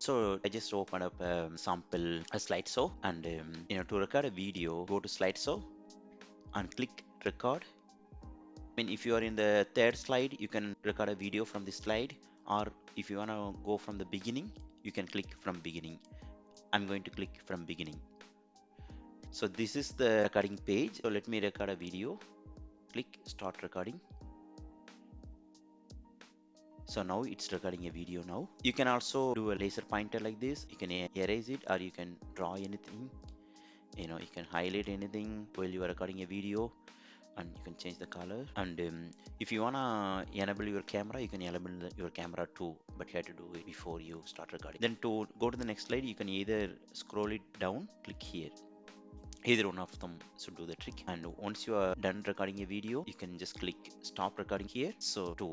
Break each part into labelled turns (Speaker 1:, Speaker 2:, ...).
Speaker 1: So I just opened up a sample a slideshow, and to record a video, go to slideshow and click record. I mean, if you are in the third slide, you can record a video from this slide, or if you want to go from the beginning, you can click from beginning. I'm going to click from beginning. So this is the recording page. So let me record a video. Click start recording. So now it's recording a video now. You can also do a laser pointer like this. You can erase it, or you can draw anything. You can highlight anything while you are recording a video, and you can change the color. And if you wanna enable your camera, you can enable your camera too, but you have to do it before you start recording. Then to go to the next slide, you can either scroll it down, click here. Either one of them should do the trick. And once you are done recording a video, you can just click stop recording here. So to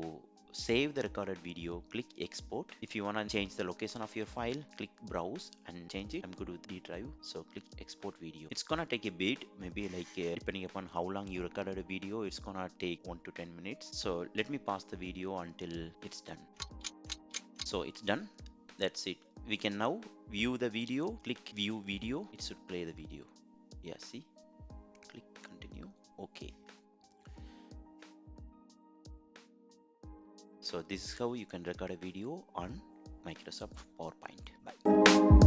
Speaker 1: save the recorded video, click export. If you want to change the location of your file, click browse and change it. I'm good with D drive, so click export video. It's gonna take a bit, maybe like depending upon how long you recorded a video, it's gonna take 1 to 10 minutes. So let me pause the video until it's done. So it's done. That's it. We can now view the video. Click view video. It should play the video. Yeah, see, click continue. Okay, so this is how you can record a video on Microsoft PowerPoint. Bye.